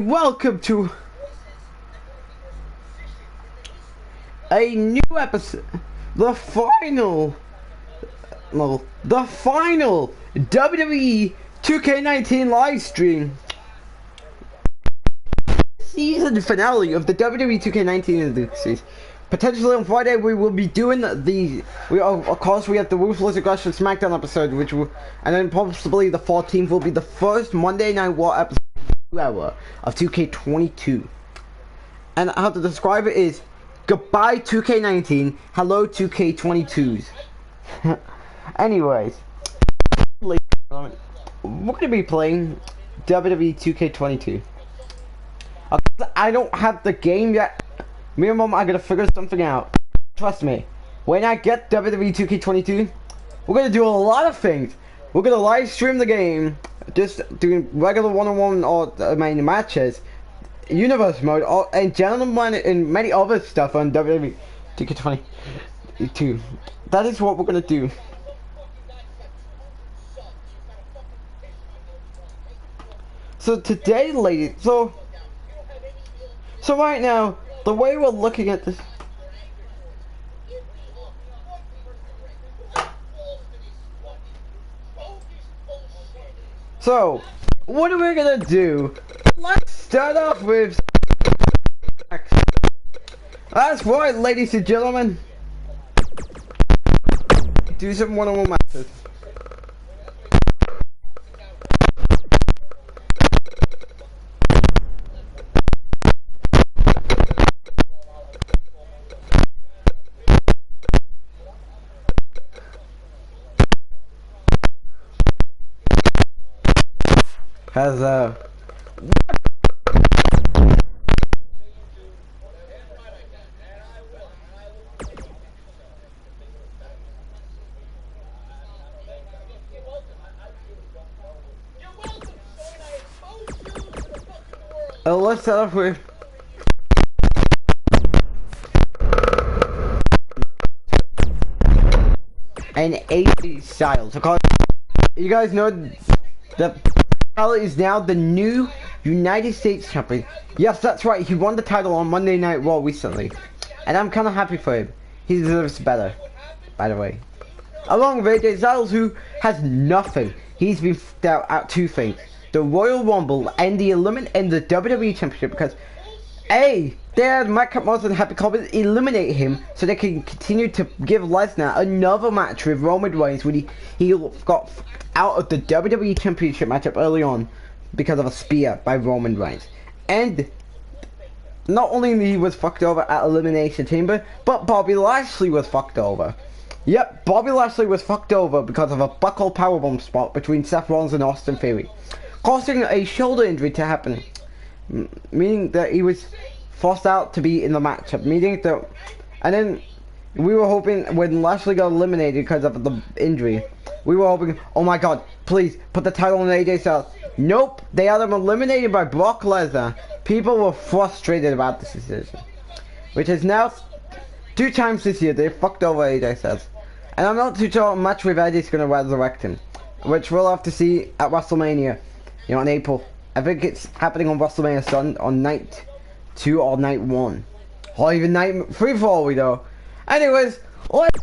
Welcome to a new episode, the final WWE 2K19 live stream season finale of the WWE 2K19 series. Potentially on Friday we will be doing of course we have the Ruthless Aggression SmackDown episode, and then possibly the 14th will be the first Monday Night Raw episode of 2K22. And how to describe it is goodbye 2K19, hello 2K22s. Anyways, we're gonna be playing WWE 2K22. I don't have the game yet. Me and Mom are gonna figure something out. Trust me, when I get WWE 2K22, we're gonna do a lot of things. We're gonna live stream the game, just doing regular one-on-one or main matches, universe mode, and gentlemen, and many other stuff on WWE 2K22. That is what we're gonna do. So today, ladies, so right now, the way we're looking at this. So, what are we gonna do? Let's start off with... That's right, ladies and gentlemen. Do some one-on-one matches. Let's start off with an AJ Styles. Because you guys know that Styles is now the new United States champion. Yes, that's right. He won the title on Monday Night Raw recently, and I'm kind of happy for him. He deserves better, by the way. Along with AJ Styles, who has nothing. He's been out two things: the Royal Rumble and the WWE Championship, because they had Madcap Moss and Happy Corbin eliminate him so they can continue to give Lesnar another match with Roman Reigns when he got out of the WWE Championship matchup early on because of a spear by Roman Reigns. And not only he was fucked over at Elimination Chamber, but Bobby Lashley was fucked over. Yep, Bobby Lashley was fucked over because of a buckle powerbomb spot between Seth Rollins and Austin Theory, causing a shoulder injury to happen, meaning that he was forced out to be in the matchup, meaning that, and then we were hoping when Lashley got eliminated because of the injury, we were hoping, oh my god, please put the title on AJ Styles. Nope, they had him eliminated by Brock Lesnar. People were frustrated about this decision, which is now 2 times this year they fucked over AJ Styles, and I'm not too sure how much with Eddie's gonna resurrect him, which we'll have to see at WrestleMania. You know, in April. I think it's happening on WrestleMania Sun on night 2 or night 1. Or even night 3 for all we know. Anyways, let's...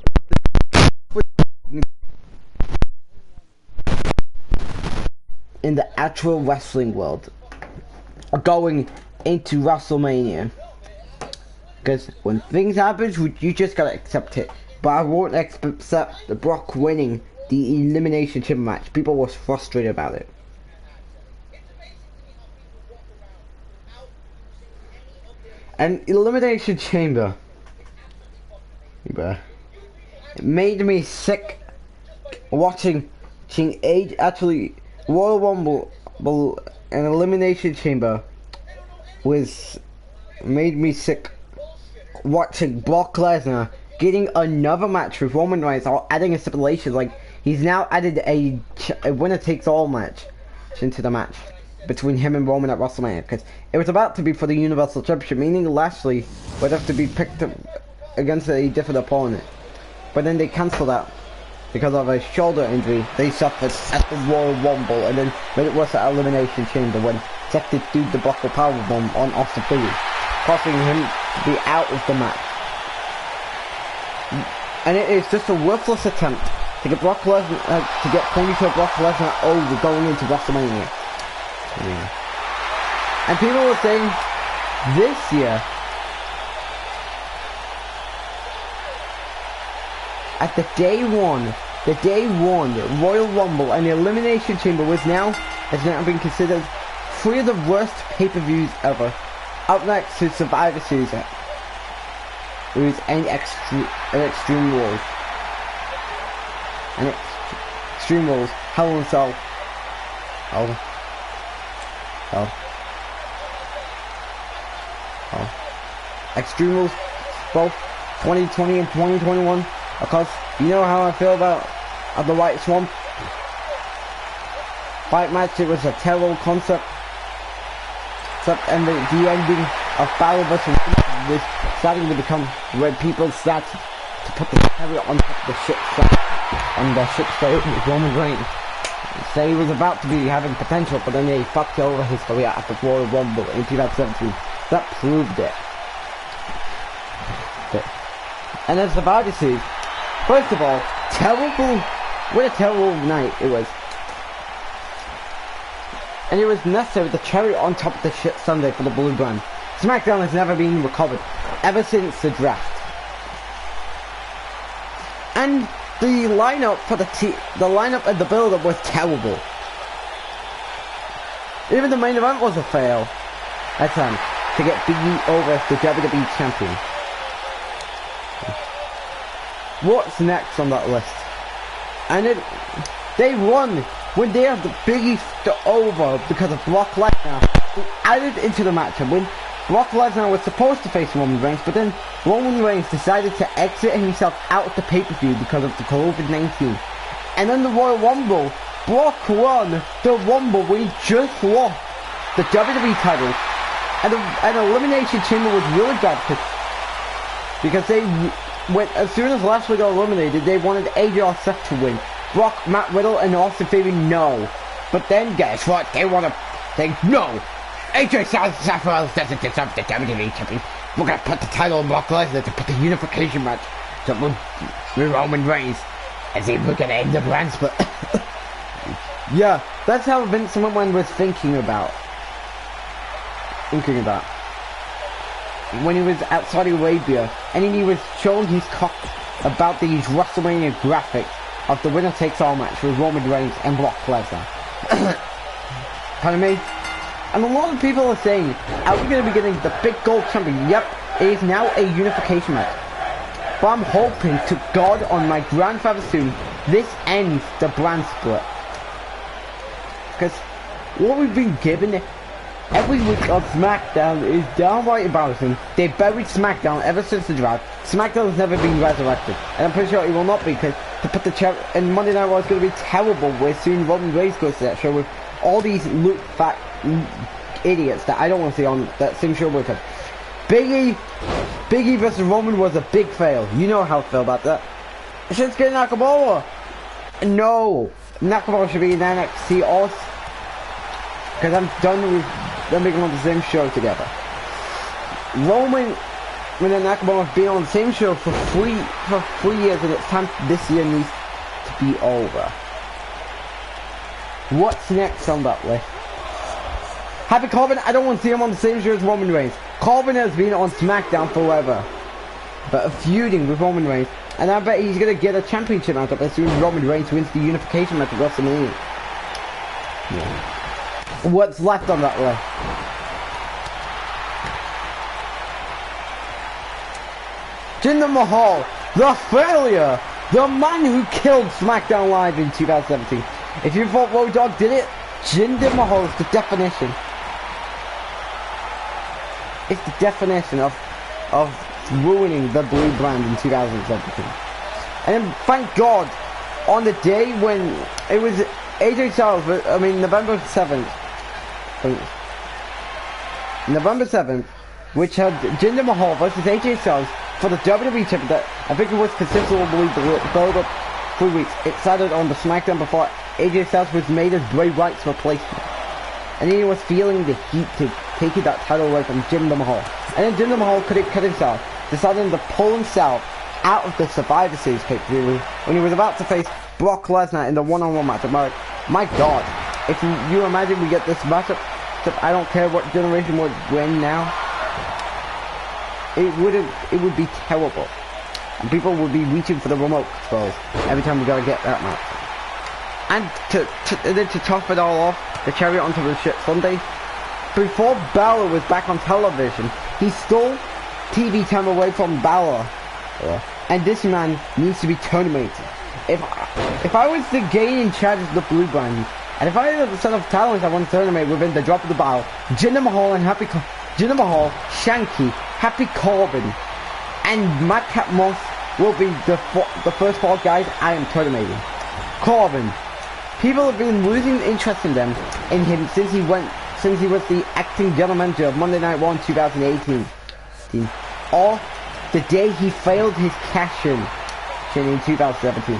in the actual wrestling world, going into WrestleMania. Because when things happen, you just gotta accept it. But I won't accept the Brock winning the Elimination Chamber match. People were frustrated about it. And Elimination Chamber, it made me sick watching actually Royal Rumble and Elimination Chamber made me sick watching Brock Lesnar getting another match with Roman Reigns, or adding a stipulation, like he's now added a winner takes all match into the match between him and Roman at WrestleMania, because it was about to be for the Universal Championship, meaning Lashley would have to be picked up against a different opponent. But then they cancelled that because of a shoulder injury they suffered at the Royal Rumble, and then when it was at Elimination Chamber when attempted to do the buckle powerbomb on Austin Theory, causing him to be out of the match. And it is just a worthless attempt to get Brock Lesnar, to get Ponytail Brock Lesnar over going into WrestleMania. Yeah. And people were saying this year, at the day one Royal Rumble and the Elimination Chamber has now been considered 3 of the worst pay-per-views ever. Up next to Survivor Series, and Extreme Rules. And Extreme Rules, Hell in a Cell. Extreme Rules, both 2020 and 2021. Of course, you know how I feel about the White Swamp fight match. It was a terrible concept. And the ending of Battle vs. was starting to become where people start to put the cherry on the ship on the ship's fate with Roman Reigns. So he was about to be having potential, but then they fucked over his career at the Royal Rumble in 2017. That proved it. And then Survivor Series, first of all, what a terrible night it was. And it was necessary, the cherry on top of the shit Sunday for the Blue Brand. SmackDown has never been recovered, ever since the draft. And the lineup for the lineup and the build-up was terrible. Even the main event was a fail attempt to get Big E over as the WWE Champion. What's next on that list? And they won when they had the Big E over because of Brock Lesnar, who added into the match. And when Brock Lesnar was supposed to face Roman Reigns, but then Roman Reigns decided to exit himself out of the pay-per-view because of the COVID-19. And then the Royal Rumble, Brock won the Rumble when he just lost the WWE title. And Elimination Chamber was really bad because they went, as soon as Lashley got eliminated, they wanted AJ or Seth to win. Brock, Matt Riddle, and Austin Theory, no. But then, guess what? They no. AJ Seth Rollins doesn't deserve the WWE champion. We're gonna put the title on Brock Lesnar to put the unification match with Roman Reigns. As if we're gonna end the brand split. Yeah, that's how Vince McMahon was thinking about. When he was at Saudi Arabia, and he was showing his cock about these WrestleMania graphics of the winner takes all match with Roman Reigns and Brock Lesnar. Pardon me? And a lot of people are saying, are we going to be getting the big gold champion? Yep, it is now a unification match. But I'm hoping to God on my grandfather soon, this ends the brand split. Because what we've been given every week on SmackDown is downright embarrassing. They buried SmackDown ever since the draft. SmackDown has never been resurrected. And I'm pretty sure it will not be, because to put the chair and Monday Night Raw is going to be terrible where soon Roman Reigns goes to that show with all these fat idiots that I don't want to see on that same show with him. Big E versus Roman was a big fail. You know how I feel about that. Shinsuke Nakamura. No. Nakamura should be in NXT or... because I'm done with them being on the same show together. Roman and Nakamura have been on the same show for 3 years, and it's time this year needs to be over. What's next on that list? Happy Corbin, I don't want to see him on the same show as Roman Reigns. Corbin has been on SmackDown forever, but feuding with Roman Reigns, and I bet he's going to get a championship matchup as soon as Roman Reigns wins the unification match at WrestleMania. Yeah. What's left on that list? Jinder Mahal, the failure, the man who killed SmackDown Live in 2017. If you thought Road Dogg did it, Jinder Mahal is the definition. It's the definition of ruining the blue brand in 2017. And then, thank God, on the day when it was AJ Styles, November 7th, which had Jinder Mahal versus AJ Styles for the WWE Championship, that I think it was consistently build up 3 weeks. It started on the SmackDown before AJ Styles was made as Bray Wyatt's replacement. and he was feeling the heat to taking that title away from Jinder Mahal. And then Jinder Mahal couldn't cut himself, deciding to pull himself out of the Survivor Series pay-per-view when he was about to face Brock Lesnar in the one-on-one match. I'm like, my God, if you imagine we get this matchup, I don't care what generation would win now, it would be terrible. And people would be reaching for the remote controls every time we gotta get that match. And then to top it all off, the cherry onto the shit Sunday, before Balor was back on television, he stole TV time away from Balor. And this man needs to be terminated. If I was to gain in charge of the Blue Brand, and if I had the set of talents I want to terminate within the drop of the ball, Jinder Mahal and Jinder Mahal, Shanky, Happy Corbin, and Madcap Moss will be the first 4 guys I am terminating. Corbin. People have been losing interest in him since he was the acting general manager of Monday Night Raw in 2018. Or the day he failed his cash-in in 2017.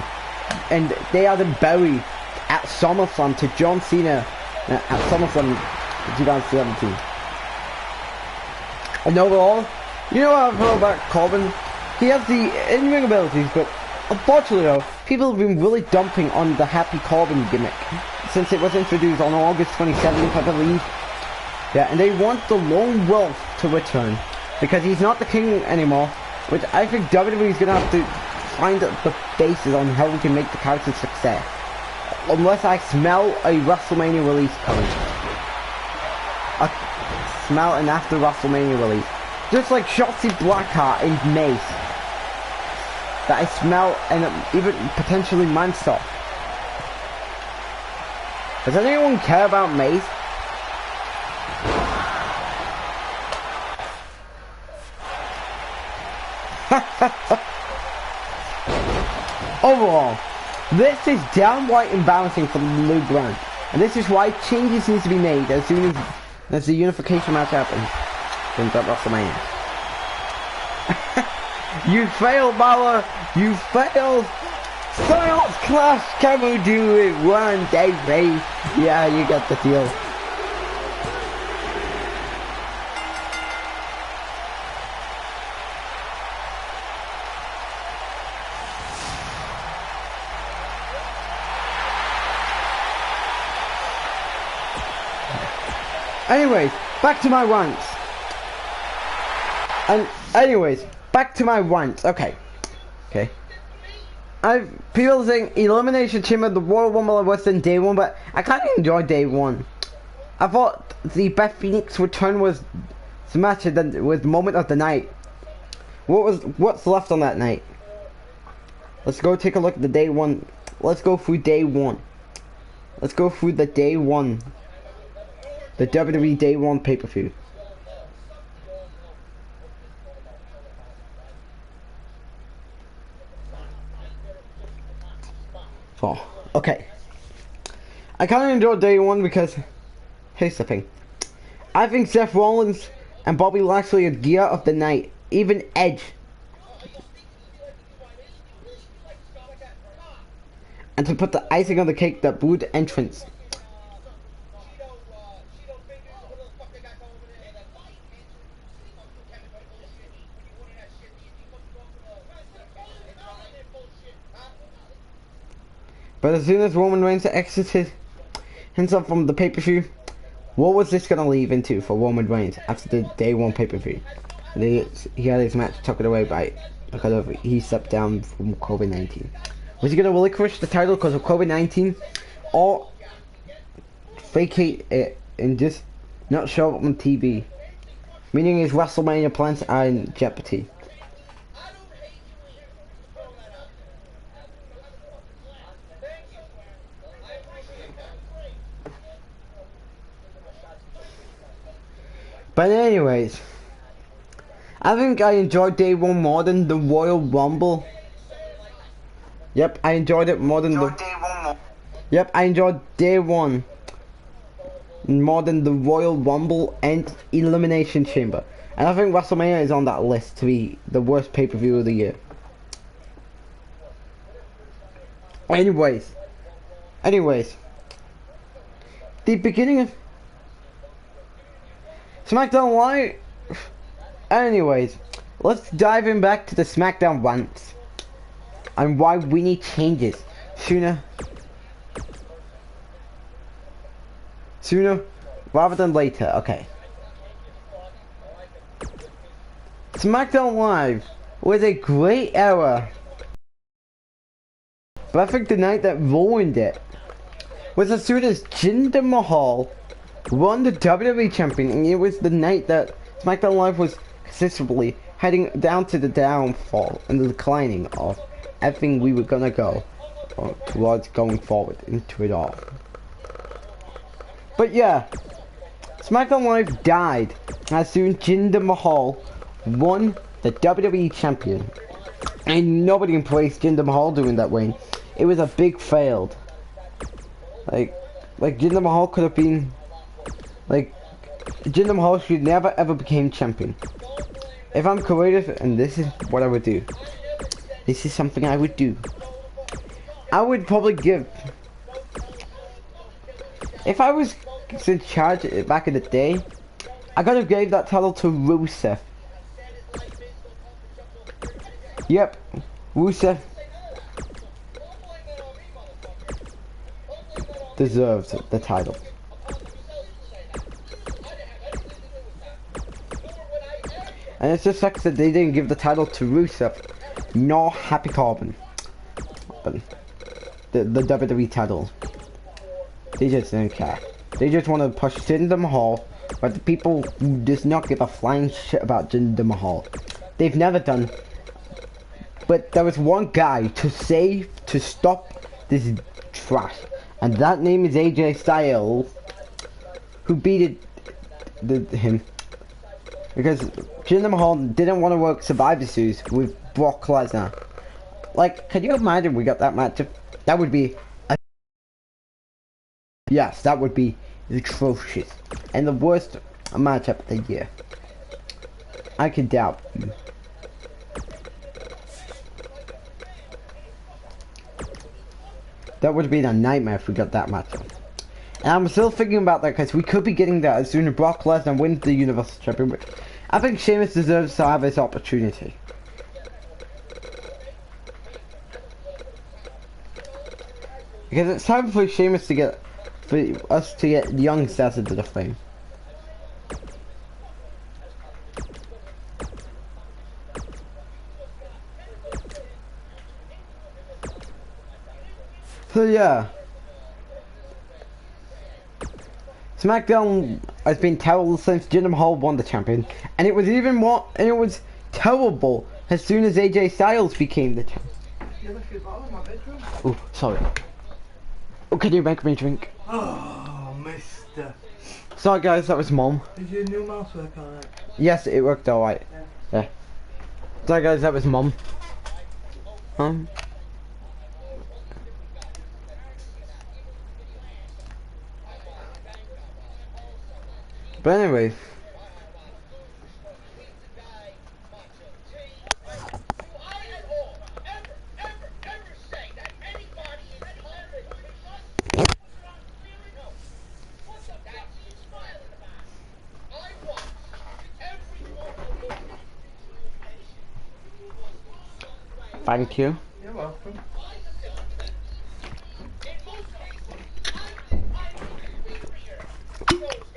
And they are then buried at SummerSlam to John Cena at SummerSlam in 2017. And overall, you know what I've heard about Corbin? He has the in-ring abilities, but unfortunately though, people have been really dumping on the Happy Corbin gimmick since it was introduced on August 27th, I believe. Yeah, and they want the Lone Wolf to return because he's not the king anymore, which I think WWE is going to have to find the basis on how we can make the character success. Unless I smell a WrestleMania release coming. I smell an after WrestleMania release. Just like Shotzi Blackheart and Mace. That I smell, and even potentially Mansoft. Does anyone care about Mace? Overall, this is downright embarrassing for the Blue Brand, and this is why changes need to be made as soon as the unification match happens in WrestleMania. You failed, Balor! You failed! Styles Clash! Can we do it one day, babe? Yeah, you got the deal. Anyways, back to my rants. Back to my rants. Okay. People saying Elimination Chamber, the Royal Rumble was in day 1, but I kind of enjoyed day 1. I thought the Beth Phoenix return was the match that was the moment of the night. What's left on that night? Let's go take a look at the day 1. Let's go through day 1. Let's go through the day 1. The WWE Day 1 pay-per-view. Oh, okay. I kind of enjoyed day 1 because, here's the thing. I think Seth Rollins and Bobby Lashley are gear of the night. Even Edge. And to put the icing on the cake, that Brood entrance. But as soon as Roman Reigns exited himself from the pay-per-view, what was this going to leave into for Roman Reigns after the day 1 pay-per-view? He had his match tucked away because he stepped down from COVID-19. Was he going to relinquish the title because of COVID-19, or vacate it and just not show up on TV? Meaning his WrestleMania plans are in jeopardy. But anyways, I think I enjoyed day 1 more than the Royal Rumble. Yep, I enjoyed it more than Yep, I enjoyed day 1 more than the Royal Rumble and Elimination Chamber. And I think WrestleMania is on that list to be the worst pay-per-view of the year. Anyways, the beginning of SmackDown Live. Anyways, let's dive in back to the SmackDown rants and why we need changes sooner rather than later. Okay. SmackDown Live was a great era, but I think the night that ruined it was as soon as Jinder Mahal won the WWE champion, and it was the night that SmackDown Live was consistently heading down to the downfall and the declining of everything we were gonna go towards going forward into it all. But yeah, SmackDown Live died as soon as Jinder Mahal won the WWE champion, and nobody embraced Jinder Mahal doing that win. It was a big failed. Like Jinder Mahal could have been, Jinder Mahal should never ever became champion. If I'm creative, and this is what I would do. This is something I would do. I would probably give, if I was in charge back in the day, I could have gave that title to Rusev. Yep, Rusev deserves the title. And it just sucks that they didn't give the title to Rusev, nor Happy Corbin. But the WWE title. They just didn't care. They just want to push Jinder Mahal, but the people who does not give a flying shit about Jinder Mahal. They've never done. But there was one guy to stop this trash, and that name is AJ Styles, who beat him. Because Jinder Mahal didn't want to work Survivor Series with Brock Lesnar. Like, can you imagine we got that match? That would be yes, that would be atrocious. And the worst matchup of the year. I can doubt you. That would have been a nightmare if we got that matchup. And I'm still thinking about that because we could be getting that as soon as Brock Lesnar wins the Universal Championship. I think Sheamus deserves to have this opportunity. Because it's time for Sheamus to get, for us to get young stars into the flame. So yeah. SmackDown has been terrible since Jinder Mahal won the champion, and it was even more, and it was terrible as soon as AJ Styles became the champion. You left your bottle in my bedroom? Oh, sorry. Oh, can you make me a drink? Oh, mister. Sorry guys, that was Mom. Did your new mouse work alright? Yes, it worked alright. Yeah. Sorry guys, that was Mom. But anyway, thank you. You're welcome.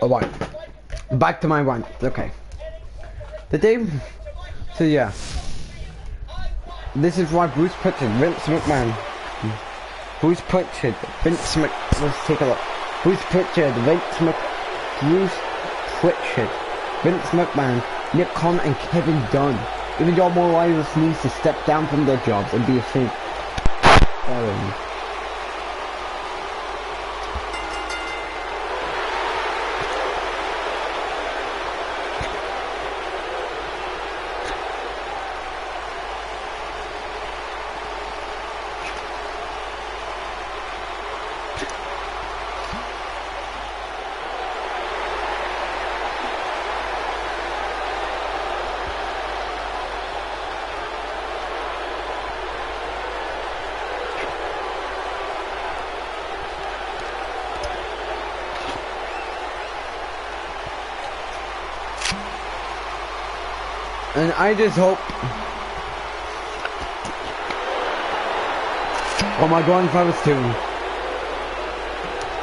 Alright, back to my rant. Okay. The day. So yeah. This is why Bruce Pritchard, Vince McMahon. Bruce Pritchard, Vince Mc. Let's take a look. Bruce Pritchard, Bruce Pritchard, Vince McMahon, Nick Khan, and Kevin Dunn. Even John Morales needs to step down from their jobs and be ashamed. And I just hope. Oh my God, if I was to.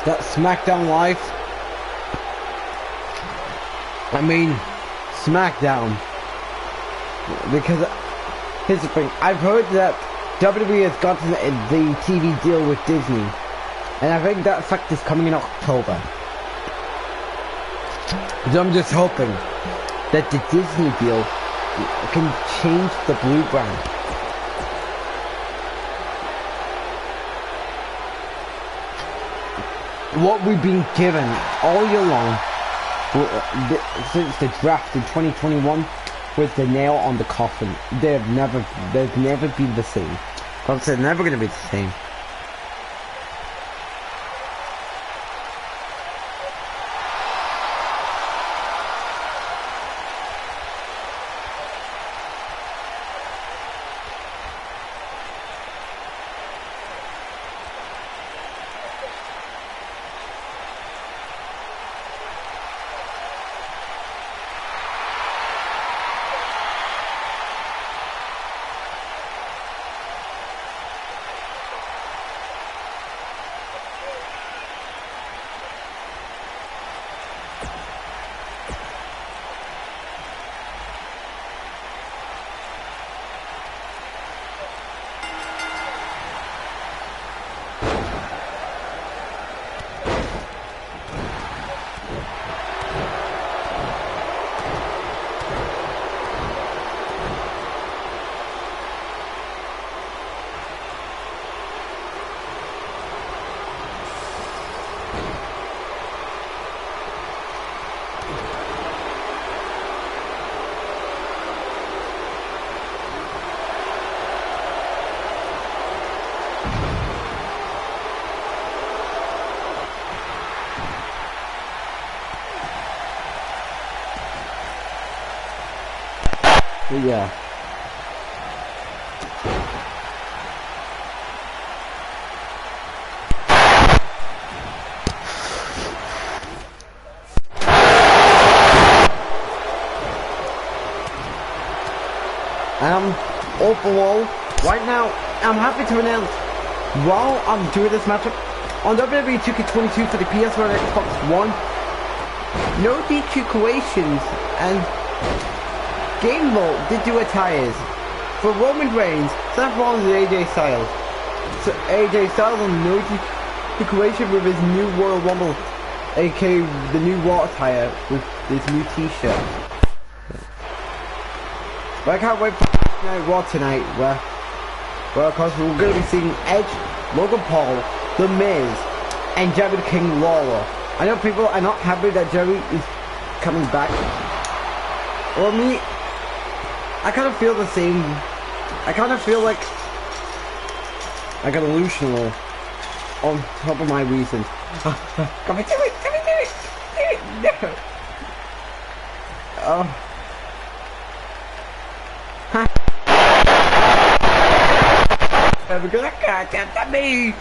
That SmackDown Live. I mean, SmackDown. Because here's the thing. I've heard that WWE has gotten the TV deal with Disney. And I think that effect is coming in October. So I'm just hoping that the Disney deal can change the blue brand. What we've been given all year long since the draft in 2021 was the nail on the coffin. They've never been the same. Like I said, never gonna be the same. Yeah. Overall, right now, I'm happy to announce, while I'm doing this matchup, on WWE 2K22 for the PS1 and Xbox One, no DQ creations and Game Vault did do attires for Roman Reigns, Seth Rollins and AJ Styles. So AJ Styles on no decoration with his new Royal Rumble, aka the new Raw attire with this new t-shirt. But I can't wait for Raw tonight, where of course we're going to be seeing Edge, Logan Paul, The Miz, and Jerry the King Lawler. I know people are not happy that Jerry is coming back. Well, me, I kind of feel the same. I kind of feel like I got delusional on top of my reasons. Come on, do it! Come on, do it! Do it! No! Oh. Because I can't get to me.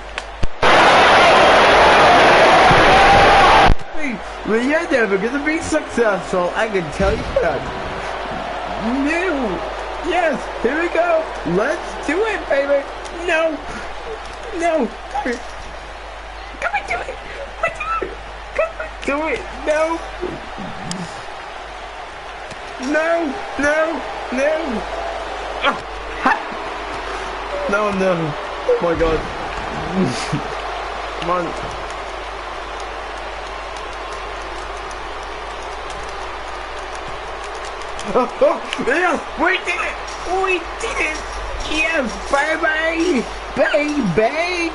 Well, you're never gonna be successful, I can tell you that. No. Yes, here we go. Let's do it, baby. No. No. Come on, do it. Come on, do it. No. No. No. No. Oh. No, no. Oh my god. Come on. Oh, yes, we did it! We did it! Yes, baby! Baby!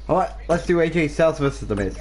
Alright, let's do AJ Styles versus The Miz.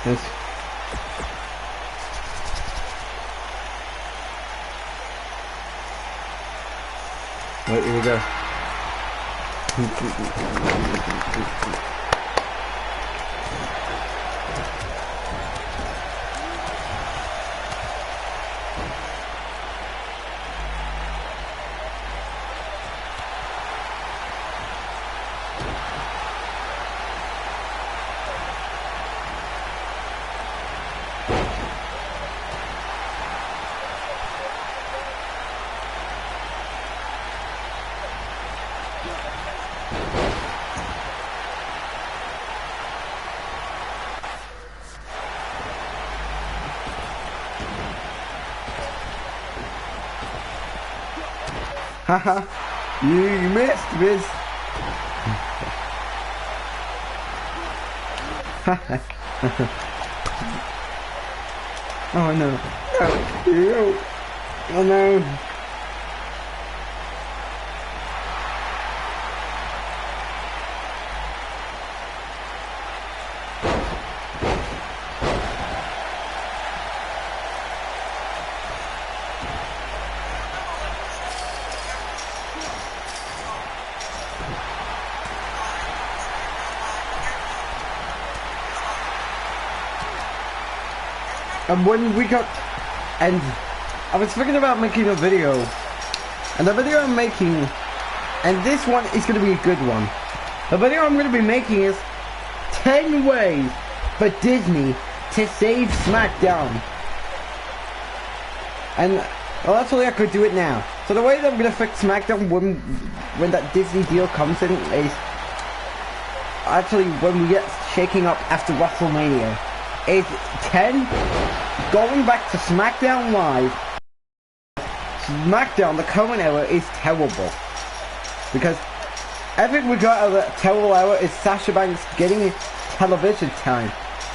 Yes. Right, here we go. Haha, you missed, Miz. Oh no. Oh no. And when we got, and I was thinking about making a video, and the video I'm making, and this one is going to be a good one. The video I'm going to be making is 10 ways for Disney to save SmackDown. And well, actually I could do it now. So the way that I'm going to fix SmackDown when that Disney deal comes in is actually when we get shaking up after WrestleMania. Is 10 going back to SmackDown Live. SmackDown, the current era, is terrible because everything we got out of that terrible era is Sasha Banks getting television time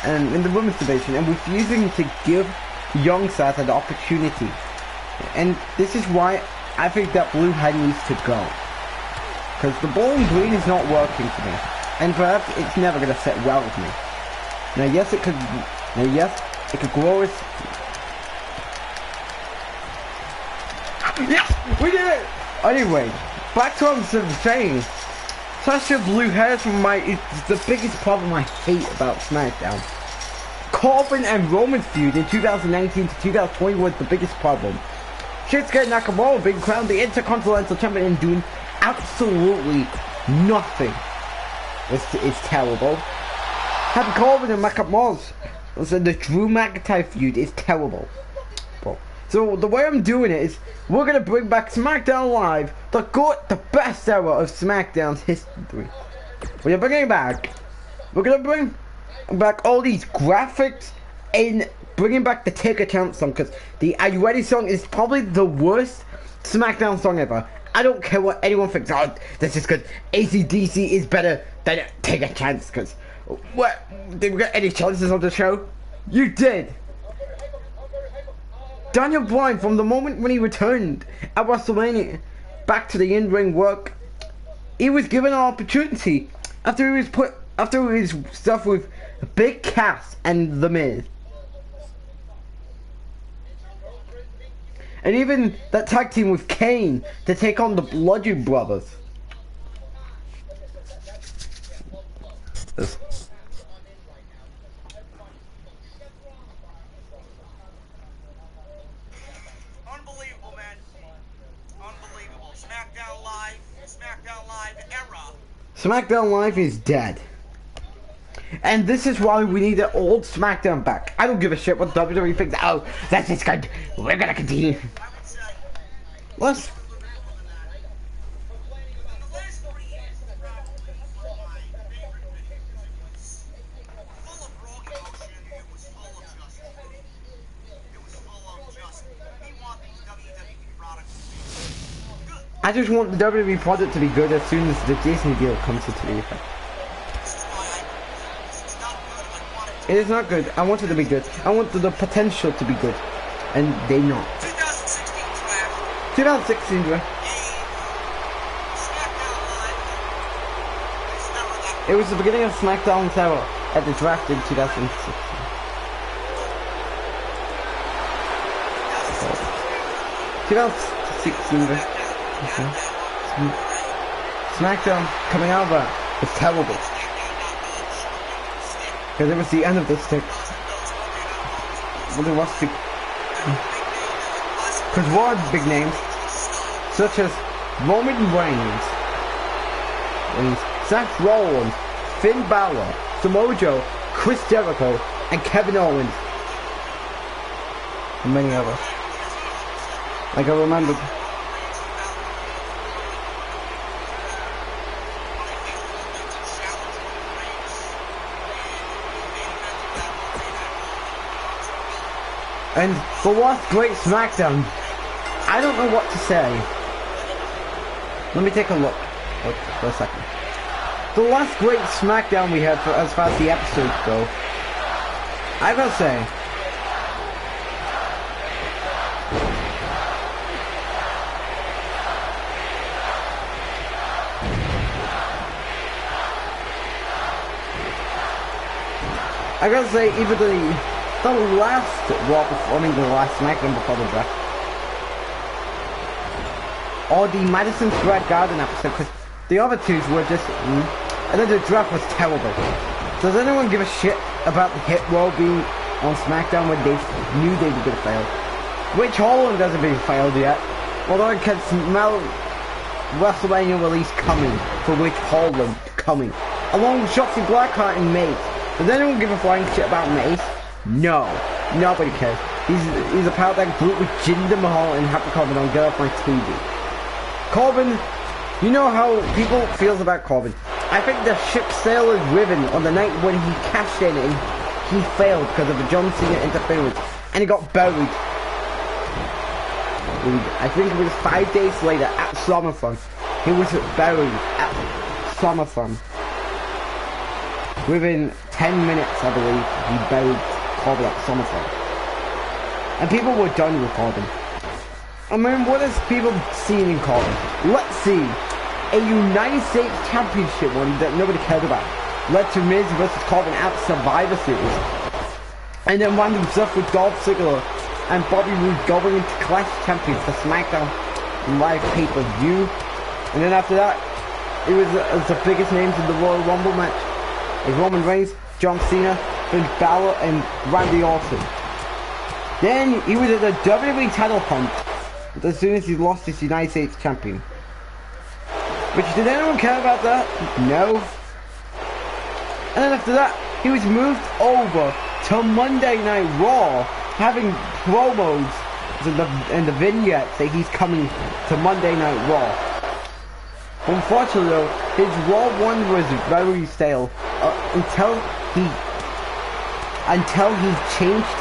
and in the women's division and refusing to give young Seth an opportunity. And this is why I think that blue head needs to go, because the ball and green is not working for me, and perhaps it's never going to sit well with me. Now yes, it could. Now yes, it could grow its. Yes, we did it. Anyway, back to what I was saying. Sasha blue hairs from is the biggest problem I hate about SmackDown. Corbin and Roman's feud in 2019 to 2020 was the biggest problem. Shinsuke Nakamura being crowned the Intercontinental Champion and doing absolutely nothing. It's terrible. Having Corbin and Nakamura, so the Drew McIntyre feud is terrible. But So the way I'm doing it is we're gonna bring back SmackDown Live, the best era of SmackDown's history. We're bringing it back. We're gonna bring back all these graphics and bringing back the Take a Chance song, because the Are You Ready song is probably the worst SmackDown song ever. I don't care what anyone thinks. Oh, this is because AC/DC is better than Take a Chance. Because what? Did we get any chances on the show? You did. Daniel Bryan, from the moment when he returned at WrestleMania back to the in-ring work, he was given an opportunity after his stuff with Big Cass and The Miz. And even that tag team with Kane to take on the Bludgeon Brothers. Unbelievable, man. Unbelievable. SmackDown Live era. SmackDown Live is dead. And this is why we need the old SmackDown back. I don't give a shit what WWE thinks. Oh, that's just good. We're gonna continue. Let's. I just want the WWE product to be good as soon as the Disney deal comes into effect. It is not good. I want it to be good. I want the potential to be good. And they not. 2016 draft. It was the beginning of SmackDown's era at the draft in 2016. Okay. SmackDown coming out of that was terrible. Because it was the end of the stick. Well, there was the... Because one big names, such as Roman Reigns, Seth Rollins, Finn Balor, Samoa Joe, Chris Jericho, and Kevin Owens, and many others. Like I remember. And the last great SmackDown, I don't know what to say. Let me take a look for a second. The last great SmackDown we had, as far as the episodes go, I gotta say, either the last Raw before, I mean the last SmackDown before the draft, or the Madison Square Garden episode, because the other two were just, and then the draft was terrible. Does anyone give a shit about the Hit Row being on SmackDown when they knew they were gonna fail? Rich Holland hasn't been failed yet, although I can smell WrestleMania release coming for Rich Holland coming, along with Shotzi Blackheart and Mace. Does anyone give a flying shit about Mace? No, nobody cares. He's a part of that group with Jinder Mahal and Happy Corbin on Get Off My TV. Corbin, you know how people feels about Corbin. I think the ship sail is riven on the night when he cashed in and he failed because of the John Cena interference and he got buried. I think it was 5 days later at SummerSlam. He was buried at SummerSlam. Within 10 minutes, I believe, he buried Corbin at SummerSlam. And people were done with Corbin. I mean, what is people seeing in Corbin? Let's see. A United States Championship one that nobody cared about. Led to Miz versus Corbin at Survivor Series. And then random stuff with Dolph Ziggler and Bobby Roode going into Clash Champions for SmackDown Live pay-per-view. And then after that, it was the biggest names in the Royal Rumble match. It was Roman Reigns, John Cena, Finn Balor, and Randy Orton. Then he was at the WWE title hunt as soon as he lost his United States champion. Which, did anyone care about that? No. And then after that, he was moved over to Monday Night Raw, having promos in the vignette that he's coming to Monday Night Raw. Unfortunately though, his Raw 1 was very stale until he changed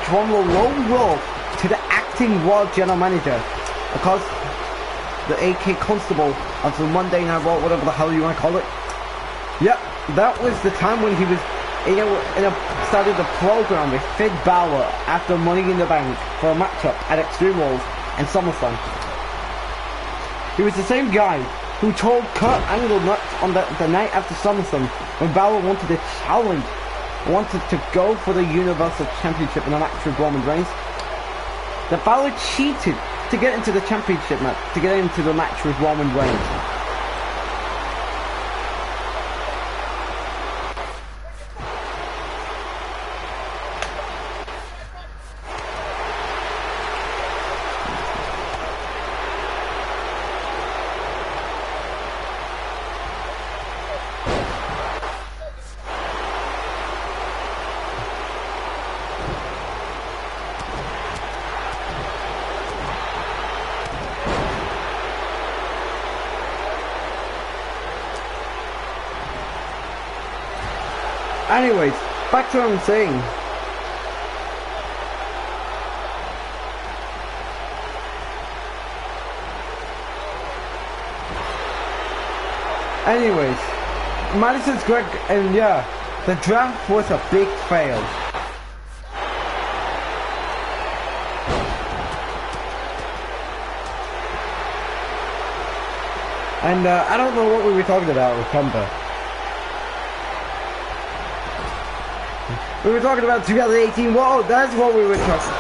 from the lone wolf to the acting Raw general manager, because the AK Constable of the Monday Night Raw, whatever the hell you want to call it. Yep, that was the time when he was started the program with Finn Balor after Money in the Bank for a matchup at Extreme Rules and SummerSlam. He was the same guy who told Kurt Angle on the night after SummerSlam when Balor wanted to challenge, wanted to go for the Universal Championship in a match with Roman Reigns, that Balor cheated to get into the championship match, to get into the match with Roman Reigns. Anyways, back to what I'm saying. Anyways, Madison Square, and yeah, the draft was a big fail. And I don't know what we were talking about with Kemba. We were talking about 2018. Whoa, that's what we were talking.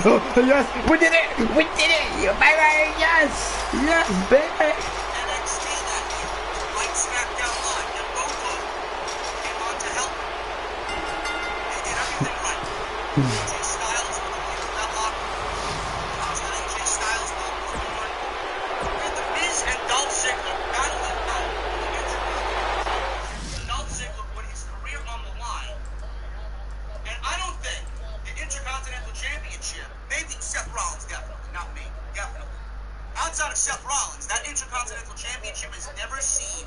Oh, yes, we did it! We did it! Baby, yes! Yes, baby! NXT that year, like SmackDown Live, and both of them came on to help. They did everything right. AJ Styles with the leader of that locker room. Constant AJ Styles with the broken one. And the Miz and Dolph Ziggler battling out in the Intercontinental. Dolph Ziggler put his career on the line. And I don't think the Intercontinental Championship, maybe Seth Rollins, definitely, not me, definitely. Outside of Seth Rollins, that Intercontinental Championship has never seen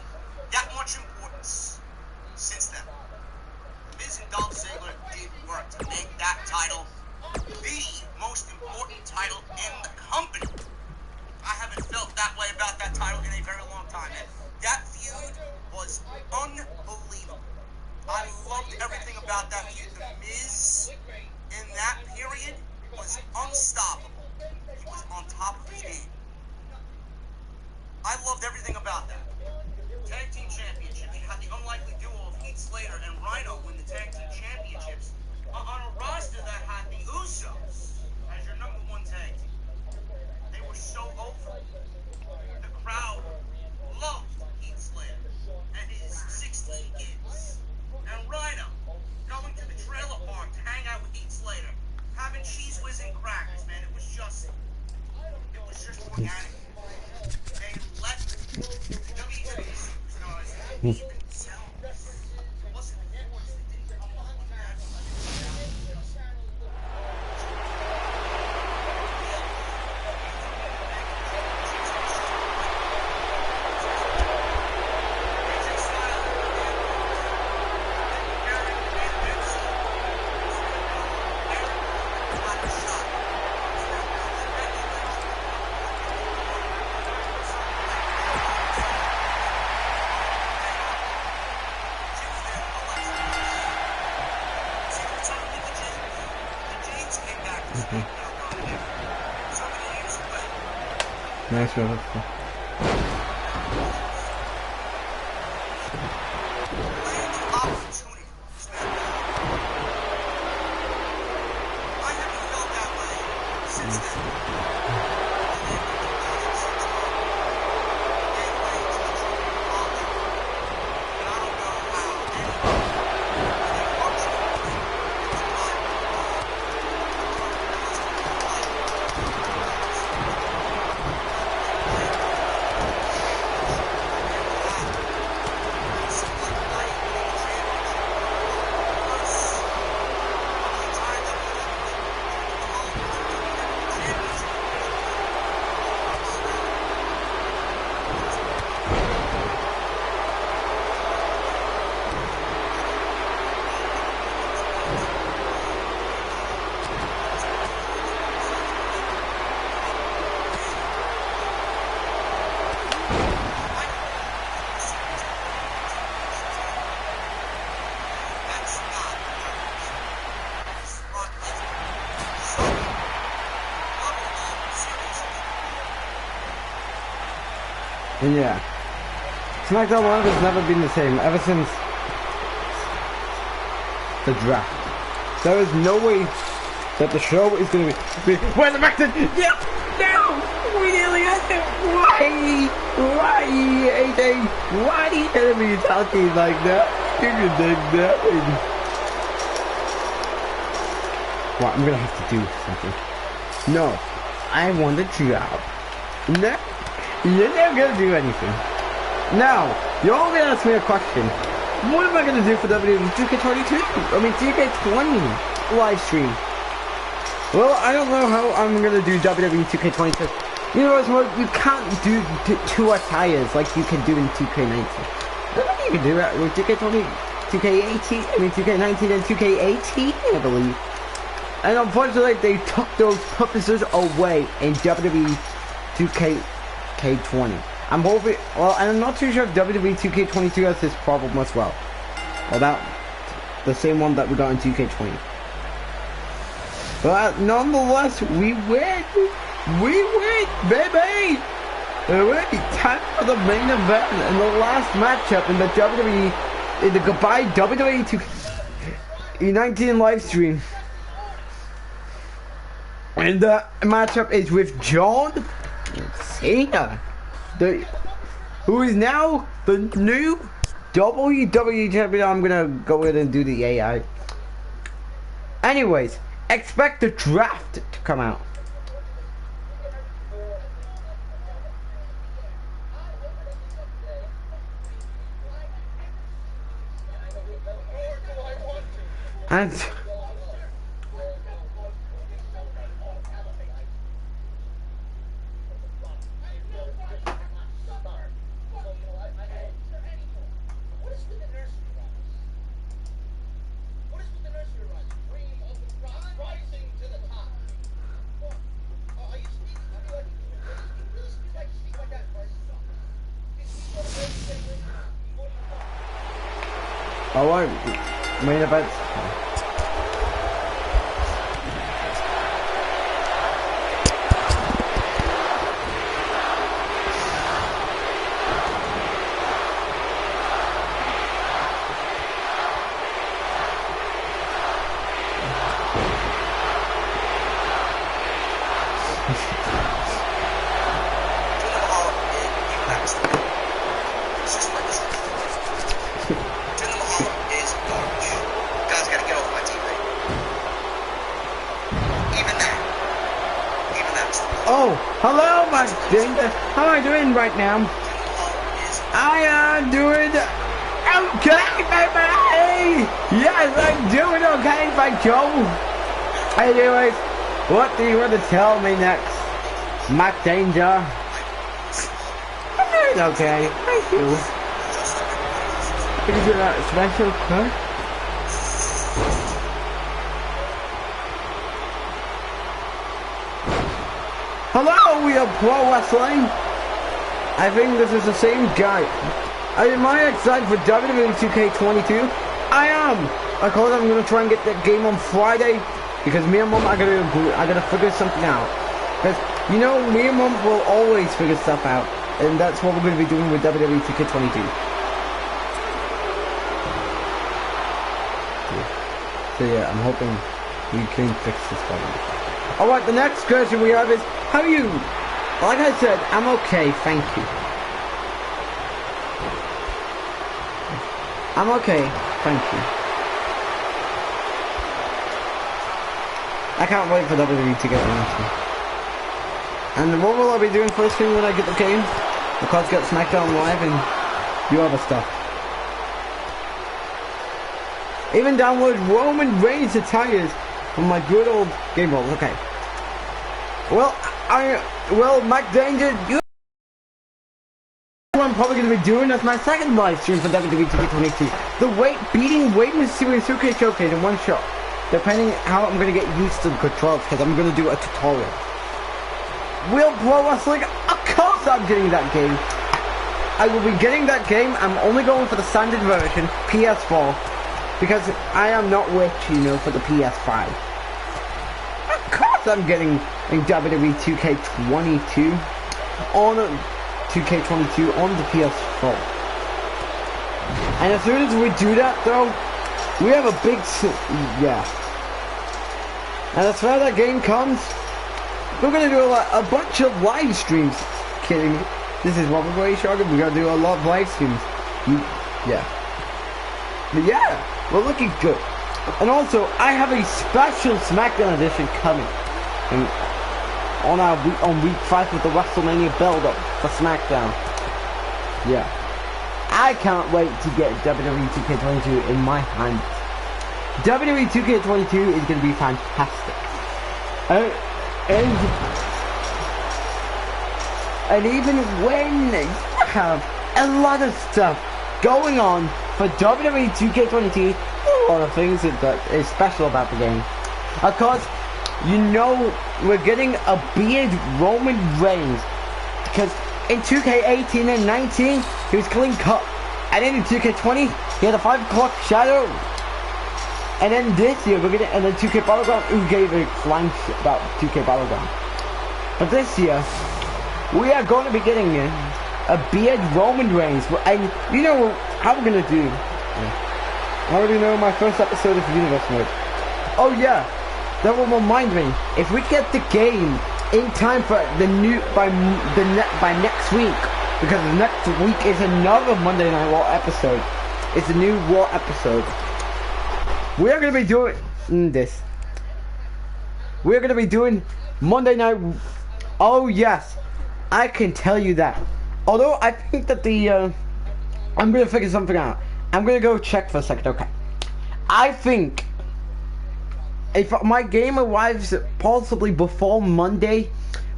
that much importance since then. Miz and Dolph Ziggler did work to make that title the most important title in the company. I haven't felt that way about that title in a very long time. And that feud was unbelievable. I loved everything about that feud. The Miz in that period was unstoppable. He was on top of his game. I loved everything about that. Tag Team Championship. You had the unlikely duo of Heath Slater and Rhino win the Tag Team Championships on a roster that had the Usos as your number one tag team. They were so over. The crowd loved Heath Slater and his 16 kids. And Rhino going to the trailer park to hang out with Heath Slater, having cheese whiz and crackers, man. It was just organic. They let the WWE superstars be themselves. It wasn't forced. It didn't come off on that. Nice one. Opportunity for SmackDown. I haven't felt that way since then. And yeah, SmackDown Live has never been the same ever since the draft. There is no way that the show is going to be resurrected. Yeah, no, we nearly had it. Why, AJ? Why are you going to be talking like that? You can take that. Well, I'm going to have to do something. No, I want a job. No. You're never gonna do anything. Now, you're all gonna ask me a question. What am I gonna do for WWE 2K22? I mean 2K20 live stream. Well, I don't know how I'm gonna do WWE 2K22. You know what? You can't do two attires like you can do in 2K19. You can do that with 2K20, 2K18, I mean 2K19 and 2K18, I believe. And unfortunately, they took those purposes away in WWE 2K20. I'm hoping, well, and I'm not too sure if WWE 2K22 has this problem as well. Well, that, the same one that we got in 2K20. But nonetheless, we win! We win, baby! Alright, time for the main event and the last matchup in the WWE, in the goodbye WWE 2K19 live stream. And the matchup is with John Cena, who is now the new WWE champion. I'm gonna go ahead and do the AI. Anyways, expect the draft to come out. And main event. Oh, hello, my Dinda. How am I doing right now? I am doing okay, baby. Yes, I'm doing okay, my Joe. Anyways, what do you want to tell me next, Mac Danger? I'm doing okay. Thank you. Is it a special cut? Hello, we are Pro Wrestling. I think this is the same guy. Am I excited for WWE 2K22? I am. Of course, I'm gonna try and get that game on Friday because me and Mom, I gotta figure something out. Because You know, me and Mom will always figure stuff out, and that's what we're going to be doing with WWE 2K22. So yeah, I'm hoping we can fix this problem. Alright, the next question we have is, how are you? Like I said, I'm okay, thank you. I'm okay, thank you. I can't wait for WWE to get into. And what will I be doing first thing when I get the game? Of course, get SmackDown Live and your other stuff. Even download Roman Reigns attires from my good old game world. Okay. Well, Mac Danger, you. What I'm probably going to be doing as my second live stream for WWE 2K22. The beating Wade Mysterio Suke Showcase in one shot. Depending how I'm going to get used to the controls, because I'm going to do a tutorial. Real Pro Wrestling, of course I'm getting that game. I will be getting that game. I'm only going for the standard version, PS4, because I am not rich, you know, for the PS5. Of course I'm getting a WWE 2K22 on 2K22 on the PS4. And as soon as we do that, though, we have a big, yeah. And as far as that game comes, we're gonna do a bunch of live streams. Kidding me? This is what we're going to show. We're gonna do a lot of live streams. Yeah. But yeah, we're looking good. And also, I have a special SmackDown edition coming. And on week 5 with the WrestleMania build-up for SmackDown. Yeah. I can't wait to get WWE 2K22 in my hands. WWE 2K22 is going to be fantastic. And even when you have a lot of stuff going on for WWE 2K22, a lot of things that is special about the game. Of course, you know we're getting a beard Roman Reigns, because in 2K18 and 19 he was clean cut, and then in 2K20 he had a 5 o'clock shadow, and then this year we're getting, and then 2K Battleground, who gave a flying shit about 2K Battleground. But this year we are going to be getting a beard Roman Reigns, and you know how we're gonna do. I already know my first episode of Universe Mode. Oh yeah, that will remind me, if we get the game in time for the new by next week, because next week is another Monday Night Raw episode. It's a new Raw episode. We are gonna be doing this. We're gonna be doing Monday Night. Oh yes, I can tell you that. Although I think that the I'm gonna figure something out. I'm gonna go check for a second. Okay, I think if my game arrives possibly before Monday,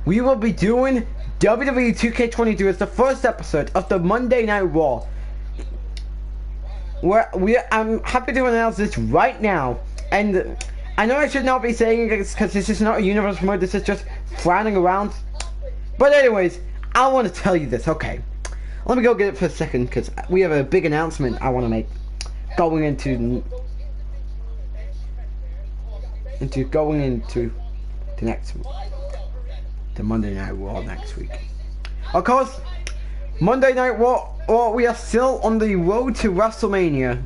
we will be doing WWE 2K22 as the first episode of the Monday Night Raw. I'm happy to announce this right now, and I know I should not be saying it because this is not a universe mode, this is just flying around. But anyways, I want to tell you this, okay. Let me go get it for a second, because we have a big announcement I want to make going into the next week, the Monday Night Raw next week. Of course, Monday Night Raw, we are still on the road to WrestleMania.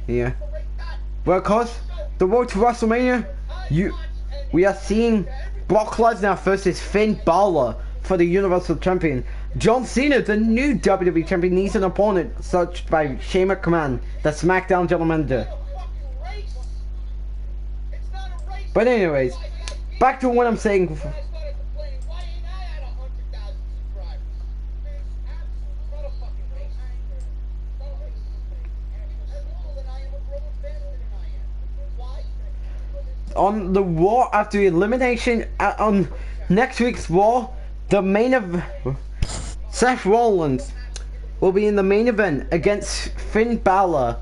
Yeah. Well, of course, the road to WrestleMania, we are seeing Brock Lesnar versus Finn Balor for the Universal Champion. John Cena, the new WWE Champion, needs an opponent such by Shane McMahon, the SmackDown General Manager. But anyways, back to what I'm saying. On the Raw after elimination, on next week's Raw, the main event, Seth Rollins will be in the main event against Finn Balor.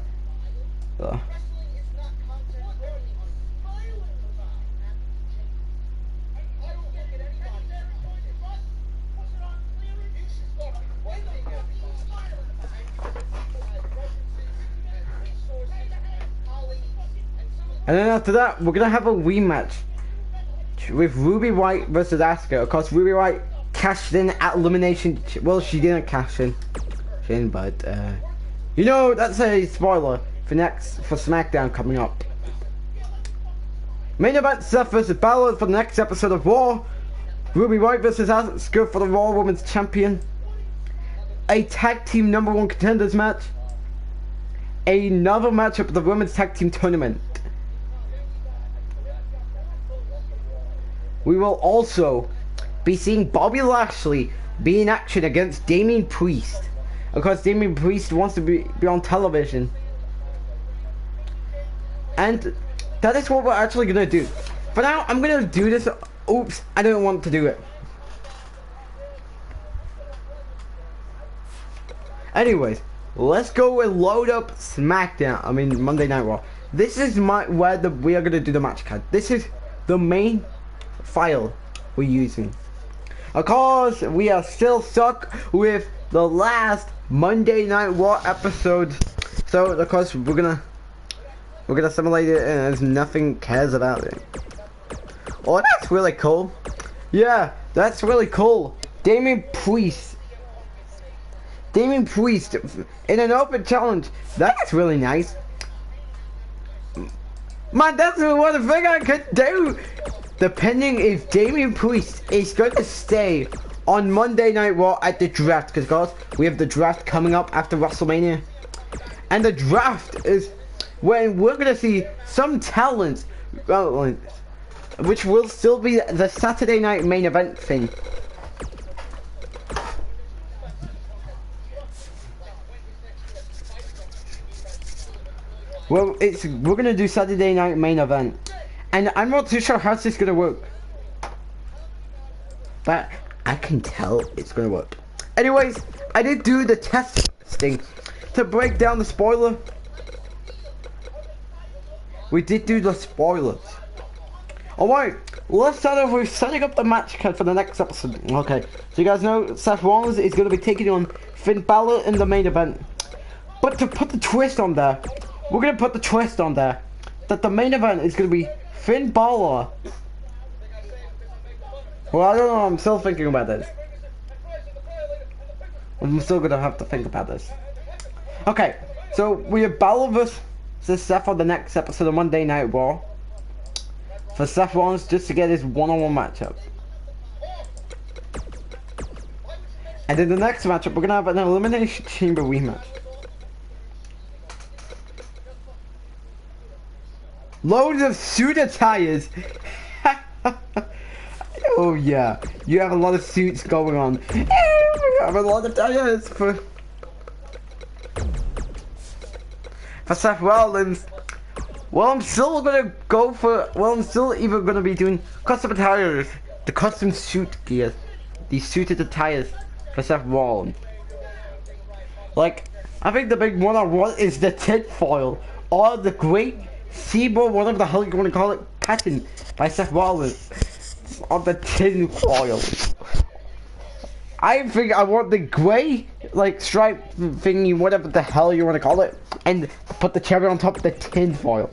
And then after that, we're gonna have a rematch match with Ruby White versus Asuka. Of course, Ruby White cashed in at Elimination. Well, she didn't cash in, but you know, that's a spoiler for SmackDown coming up. Main event: Seth versus Balor for the next episode of Raw. Ruby White versus Asuka for the Raw Women's Champion. A tag team #1 contenders match. Another matchup of the Women's Tag Team Tournament. We will also be seeing Bobby Lashley be in action against Damian Priest. Of course, Damian Priest wants to be on television. And that is what we're actually going to do. For now, I'm going to do this. Oops, I didn't want to do it. Anyways, let's go and load up SmackDown. I mean, Monday Night Raw. This is where we are going to do the match card. This is the main file we're using. Of course, we are still stuck with the last Monday Night Raw episode. So, of course, we're gonna simulate it, and nothing cares about it. Oh, that's really cool. Yeah, that's really cool. Damian Priest in an open challenge. That's really nice. Man, that's one thing I could do. Depending if Damian Priest is going to stay on Monday Night Raw at the draft, because guys, we have the draft coming up after WrestleMania, and the draft is when we're going to see some talents, which will still be the Saturday night main event thing. Well, we're gonna do Saturday night main event, and I'm not too sure how this is gonna work, but I can tell it's gonna work. Anyways, I did do the testing to break down the spoiler. We did do the spoilers. Alright, let's start off with setting up the match card for the next episode. Okay, so you guys know Seth Rollins is going to be taking on Finn Balor in the main event. But to put the twist on there, we're going to put the twist on there that the main event is going to be Finn Balor. Well, I don't know, I'm still thinking about this. I'm still going to have to think about this. Okay, so we have Balor versus Seth on the next episode of Monday Night Raw. For Seth Rollins just to get his one-on-one matchup. And in the next matchup, we're going to have an Elimination Chamber rematch. Loads of suit attires. Oh yeah, you have a lot of suits going on. You have a lot of attires for Seth Rollins. Well, I'm still gonna go for. Well, I'm still either gonna be doing custom attires, the custom suit gear, the suited attires for Seth Rollins. Like, I think the big one I want is the tinfoil or the great seaboard, whatever the hell you want to call it, pattern by Seth Rollins on the tinfoil. I think I want the grey, like, stripe thingy, whatever the hell you want to call it, and put the cherry on top of the tinfoil.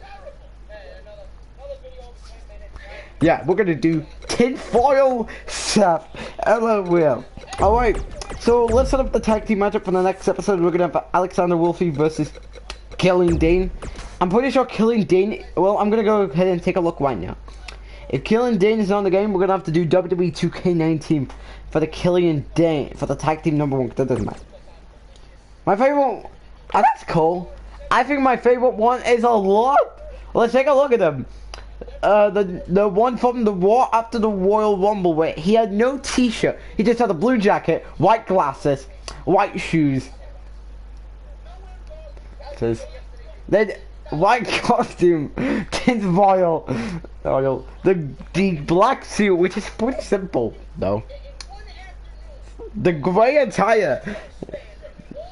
Yeah, we're gonna do tinfoil Seth. LOL. Alright, so let's set up the tag team matchup for the next episode. We're gonna have Alexander Wolfe versus Killian Dane. I'm pretty sure Killian Dane, well, I'm gonna go ahead and take a look right now. If Killian Dane is on the game, we're gonna have to do WWE 2K19 for the Killian Dane, for the tag team #1, that doesn't matter. My favorite, oh, that's cool. I think my favorite one is a lot. Let's take a look at him. The one from the Raw after the Royal Rumble where he had no t-shirt. He just had a blue jacket, white glasses, white shoes. Says, then white costume, tinfoil, oil. The black suit, which is pretty simple though. The grey attire,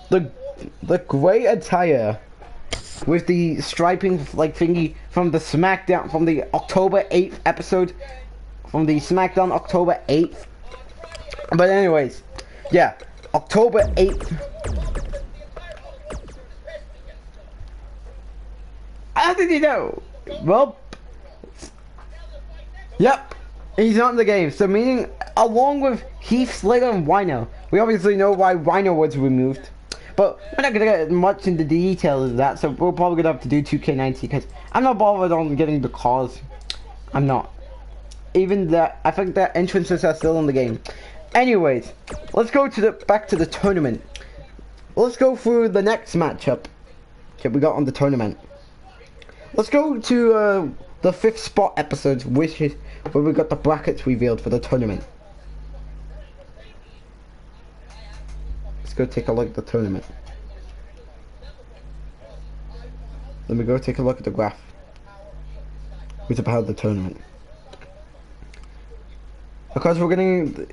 the grey attire with the striping like thingy from the SmackDown, from the October 8th episode, from the SmackDown October 8th. But anyways, yeah, October 8th. How did you know? Well, yep, He's not in the game, so meaning along with Heath Slater and Rhino. We obviously know why Rhino was removed, but we're not gonna get much into the details of that. So we're probably gonna have to do 2K19 because I'm not bothered on getting the cars. I'm not. Even that, I think that entrances are still in the game. Anyways, let's go to back to the tournament. Let's go through the next matchup that we got on the tournament. Let's go to the 5th spot episodes, which is where we got the brackets revealed for the tournament. Let's go take a look at the tournament. Let me go take a look at the graph. Who's about the tournament? Because we're getting...